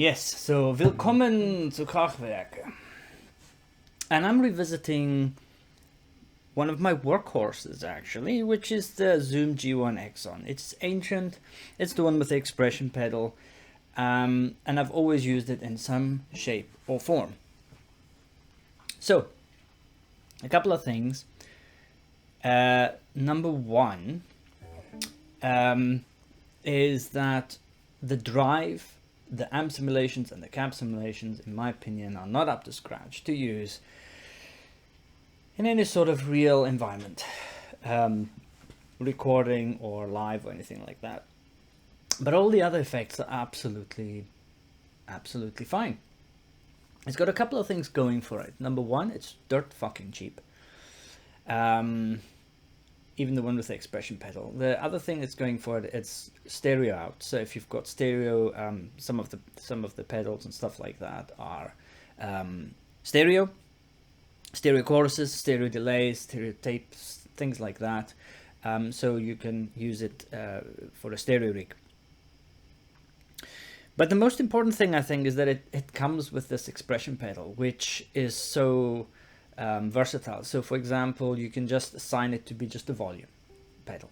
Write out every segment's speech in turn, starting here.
Yes, so willkommen zu Kraftwerke. And I'm revisiting one of my workhorses actually, which is the ZOOM G1Xon. It's ancient, it's the one with the expression pedal, and I've always used it in some shape or form. So, a couple of things. Number one is that the drive, the amp simulations and the cab simulations, in my opinion, are not up to scratch to use in any sort of real environment, recording or live or anything like that. But all the other effects are absolutely fine. It's got a couple of things going for it. Number one, it's dirt fucking cheap. Even the one with the expression pedal. The other thing that's going for it, it's stereo out. So if you've got stereo, some of the pedals and stuff like that are stereo choruses, stereo delays, stereo tapes, things like that. So you can use it for a stereo rig. But the most important thing, I think, is that it comes with this expression pedal, which is so versatile. So for example, you can just assign it to be just a volume pedal.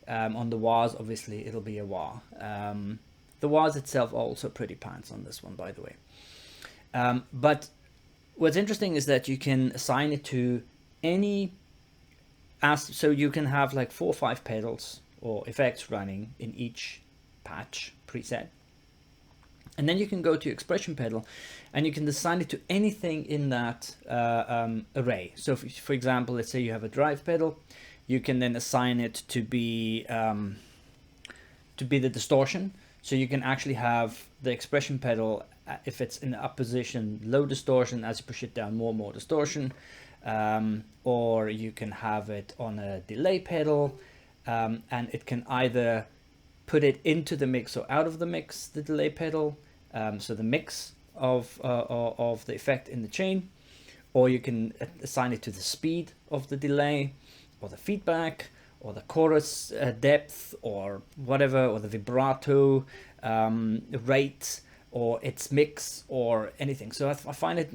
On the wahs, obviously it'll be a wah. The wahs itself are also pretty pants on this one, by the way. But what's interesting is that you can assign it to any, so you can have like 4 or 5 pedals or effects running in each patch preset. And then you can go to expression pedal and you can assign it to anything in that array. So for example, let's say you have a drive pedal, you can then assign it to be the distortion. So you can actually have the expression pedal, if it's in the up position, low distortion. As you push it down, more distortion. Or you can have it on a delay pedal, and it can either put it into the mix or out of the mix, the delay pedal. So the mix of the effect in the chain, or you can assign it to the speed of the delay, or the feedback, or the chorus depth, or whatever, or the vibrato rate, or its mix, or anything. So I find it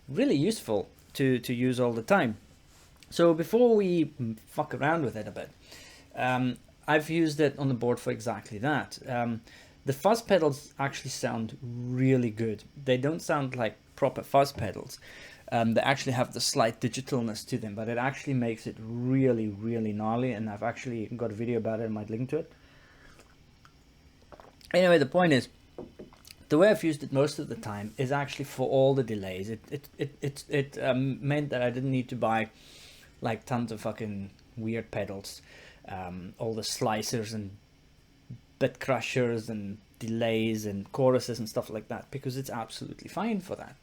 really useful to use all the time. So before we fuck around with it a bit, I've used it on the board for exactly that. The fuzz pedals actually sound really good. They don't sound like proper fuzz pedals. They actually have the slight digitalness to them, but it actually makes it really, really gnarly. And I've actually got a video about it. I might link to it. Anyway, the point is, the way I've used it most of the time is actually for all the delays. It meant that I didn't need to buy like tons of fucking weird pedals, all the slicers and bit crushers and delays and choruses and stuff like that, because it's absolutely fine for that.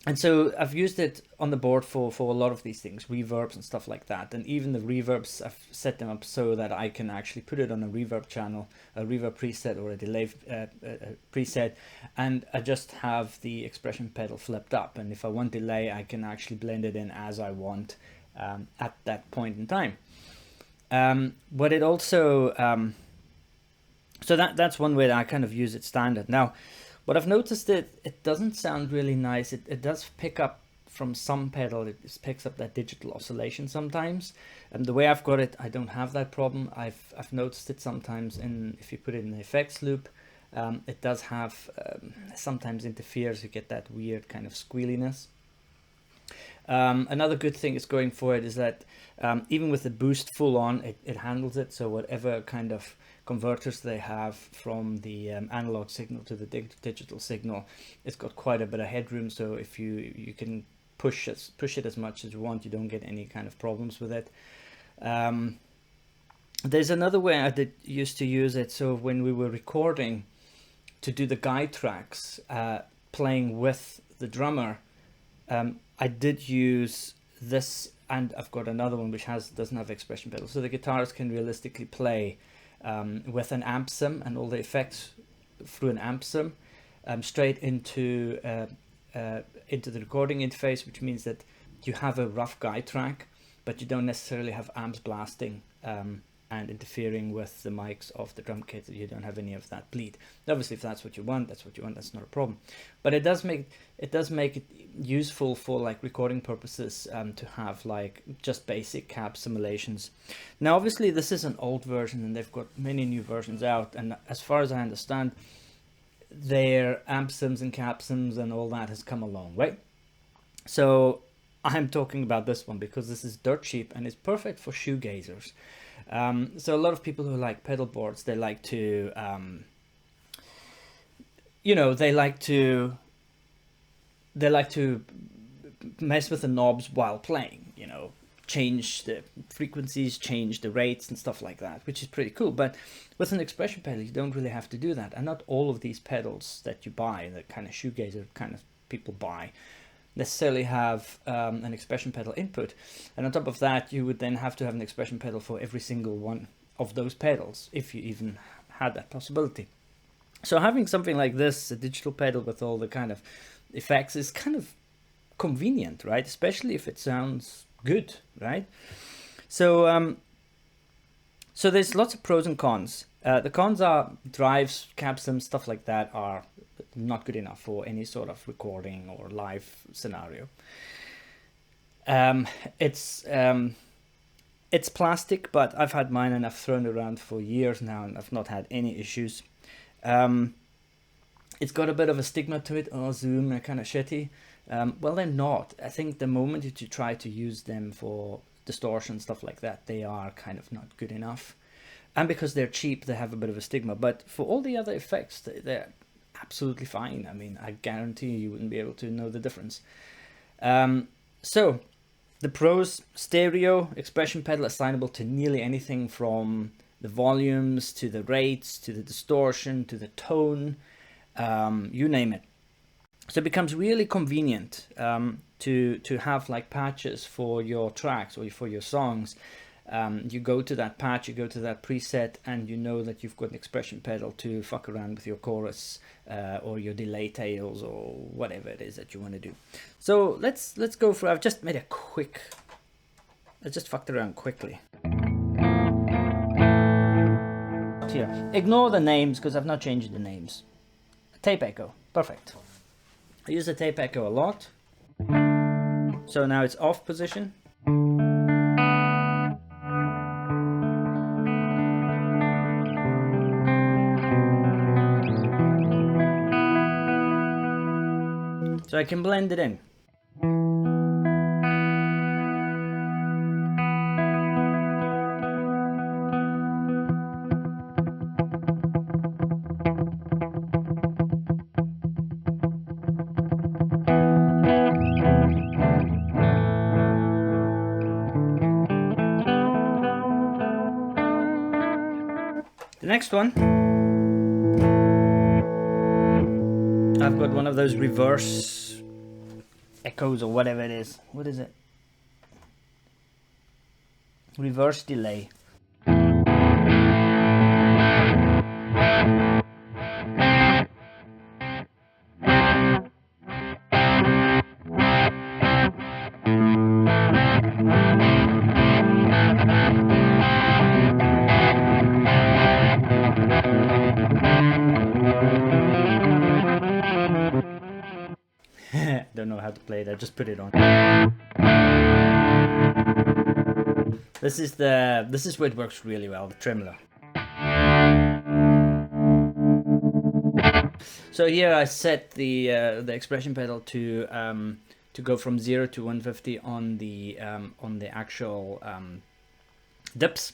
And so I've used it on the board for a lot of these things, reverbs and stuff like that. And even the reverbs, I've set them up so that I can actually put it on a reverb channel, a reverb preset or a delay preset, and I just have the expression pedal flipped up. And if I want delay, I can actually blend it in as I want at that point in time. But it also, so that's one way that I kind of use it standard. Now, what I've noticed, it doesn't sound really nice. It does pick up from some pedal, it picks up that digital oscillation sometimes. And the way I've got it, I don't have that problem. I've noticed it sometimes if you put it in the effects loop, it does have, sometimes interferes, you get that weird kind of squealiness. Another good thing is going for it is that even with the boost full on, it handles it. So whatever kind of converters they have from the analog signal to the digital signal, it's got quite a bit of headroom. So if you can push it as much as you want, you don't get any kind of problems with it. There's another way I used to use it. So when we were recording to do the guide tracks, playing with the drummer, I did use this, and I've got another one which doesn't have expression pedal, so the guitarist can realistically play with an amp sim and all the effects through an amp sim straight into the recording interface, which means that you have a rough guide track, but you don't necessarily have amps blasting and interfering with the mics of the drum kit, that you don't have any of that bleed. Obviously, if that's what you want, that's what you want. That's not a problem. But it does make it useful for like recording purposes, to have like just basic cab simulations. Now, obviously, this is an old version, and they've got many new versions out. And as far as I understand, their amp sims and cab sims and all that has come a long way. So I'm talking about this one because this is dirt cheap and it's perfect for shoegazers. So a lot of people who like pedal boards, they like to, they like to mess with the knobs while playing, change the frequencies, change the rates and stuff like that, which is pretty cool. But with an expression pedal, you don't really have to do that. And not all of these pedals that you buy, the kind of shoegazer kind of people buy, necessarily have an expression pedal input. And on top of that, you would then have to have an expression pedal for every single one of those pedals, if you even had that possibility. So having something like this, a digital pedal with all the kind of effects, is kind of convenient, right? Especially if it sounds good, right? So so there's lots of pros and cons. The cons are drives, cab sims, stuff like that are not good enough for any sort of recording or live scenario. It's plastic, but I've had mine and I've thrown it around for years now and I've not had any issues. It's got a bit of a stigma to it. Oh, Zoom, they're kind of shitty. Well, they're not. I think the moment that you try to use them for distortion, stuff like that, they are kind of not good enough. And because they're cheap, they have a bit of a stigma. But for all the other effects, they're absolutely fine. I mean, I guarantee you wouldn't be able to know the difference. So the pros: stereo, expression pedal assignable to nearly anything from the volumes to the rates to the distortion to the tone, you name it. So it becomes really convenient to have like patches for your tracks or for your songs. You go to that patch, you go to that preset, and you know that you've got an expression pedal to fuck around with your chorus or your delay tails or whatever it is that you want to do. So let's go for. I've just made a quick. I just fucked around quickly. Here, ignore the names because I've not changed the names. Tape echo, perfect. I use the tape echo a lot. So now it's off position. So I can blend it in. The next one, I've got one of those reverse echoes or whatever it is. What is it? Reverse delay. Don't know how to play it, I just put it on. This is where it works really well, the tremolo. So here I set the expression pedal to go from 0 to 150 on the actual dips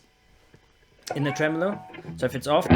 in the tremolo. So if it's off,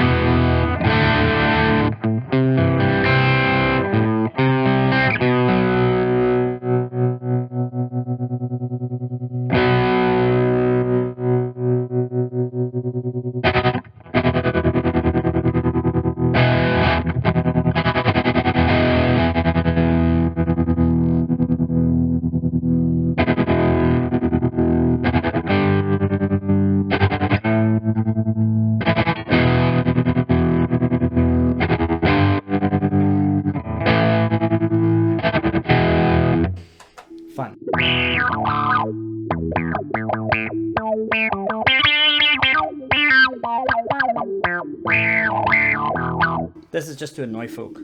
this is just to annoy folk.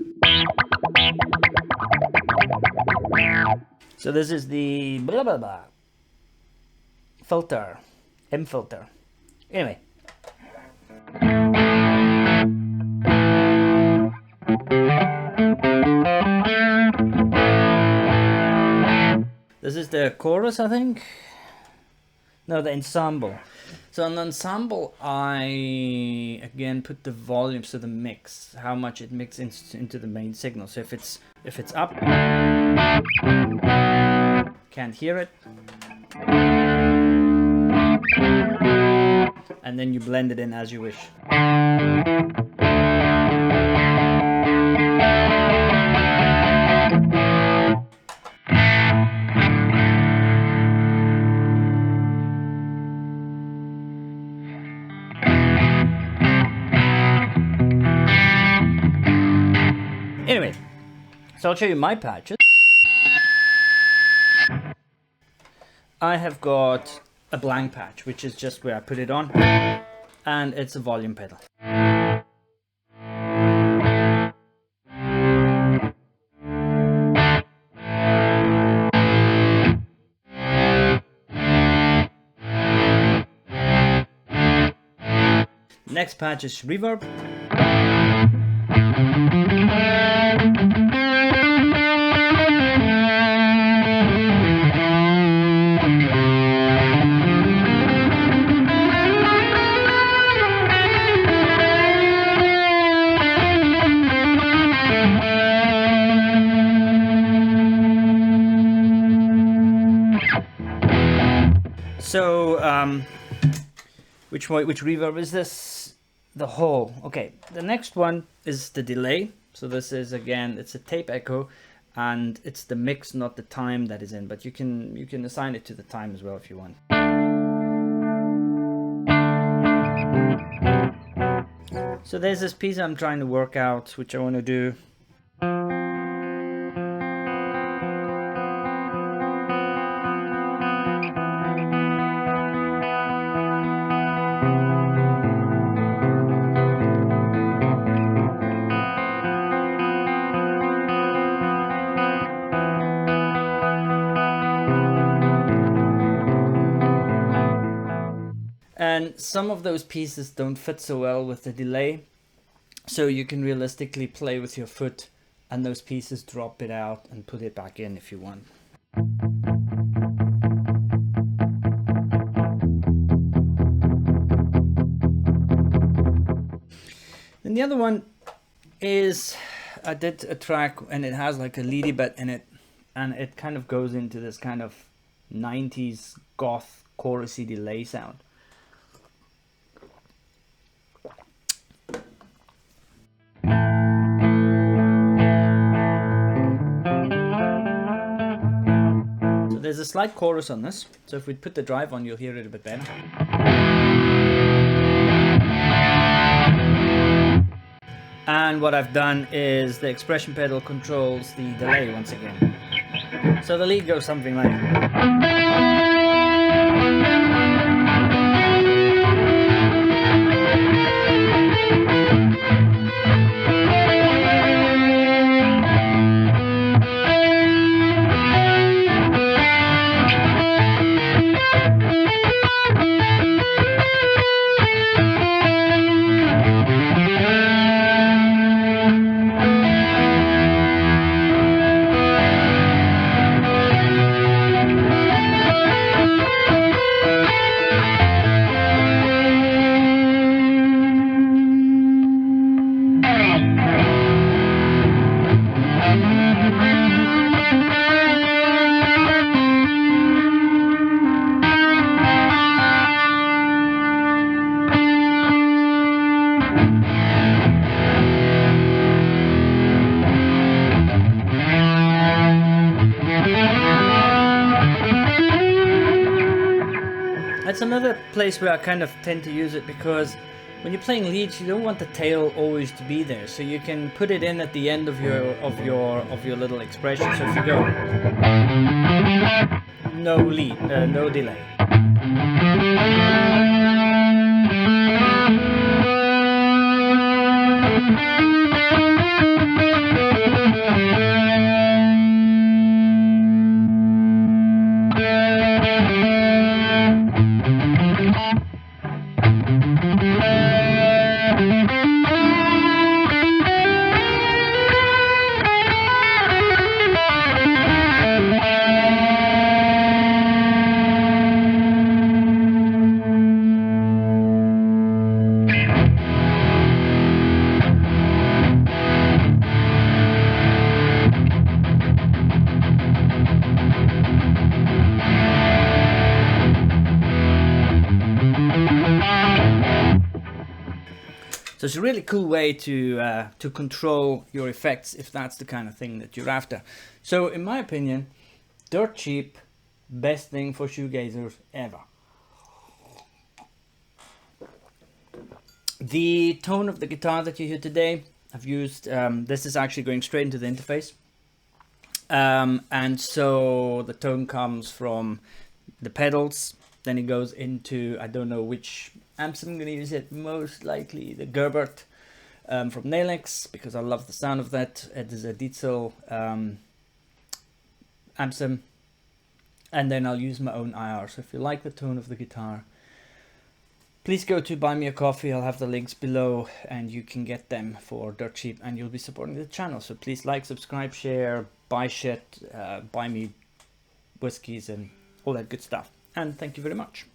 So this is the blah blah blah filter, M filter. Anyway. This is the chorus, I think. No, the ensemble. So on the ensemble, I again put the volume, so the mix, how much it mixes into the main signal. So if it's up, can't hear it, and then you blend it in as you wish. Anyway, so I'll show you my patches. I have got a blank patch, which is just where I put it on, and it's a volume pedal. Next patch is reverb. So, which reverb is this? The whole. Okay, the next one is the delay. So this is, again, it's a tape echo, and it's the mix, not the time that is in. But you can assign it to the time as well if you want. So there's this piece I'm trying to work out, which I want to do. And some of those pieces don't fit so well with the delay, so you can realistically play with your foot and those pieces, drop it out and put it back in if you want. And the other one is, I did a track and it has like a leady bit in it, and it kind of goes into this kind of 90s goth chorusy delay sound. There's a slight chorus on this, so if we put the drive on, you'll hear it a bit better. And what I've done is the expression pedal controls the delay once again. So the lead goes something like... That's another place where I kind of tend to use it, because when you're playing leads, you don't want the tail always to be there, so you can put it in at the end of your little expression. So if you go no lead, no delay. So it's a really cool way to control your effects if that's the kind of thing that you're after. So in my opinion, dirt cheap, best thing for shoegazers ever. The tone of the guitar that you hear today, I've used, this is actually going straight into the interface. And so the tone comes from the pedals, then it goes into, I don't know which amps I'm going to use it, most likely the Gerbert from Nailx, because I love the sound of that. It is a Dietzel amp, and then I'll use my own IR. So if you like the tone of the guitar, please go to Buy Me a Coffee. I'll have the links below and you can get them for dirt cheap and you'll be supporting the channel. So please like, subscribe, share, buy shit, buy me whiskeys and all that good stuff. And thank you very much.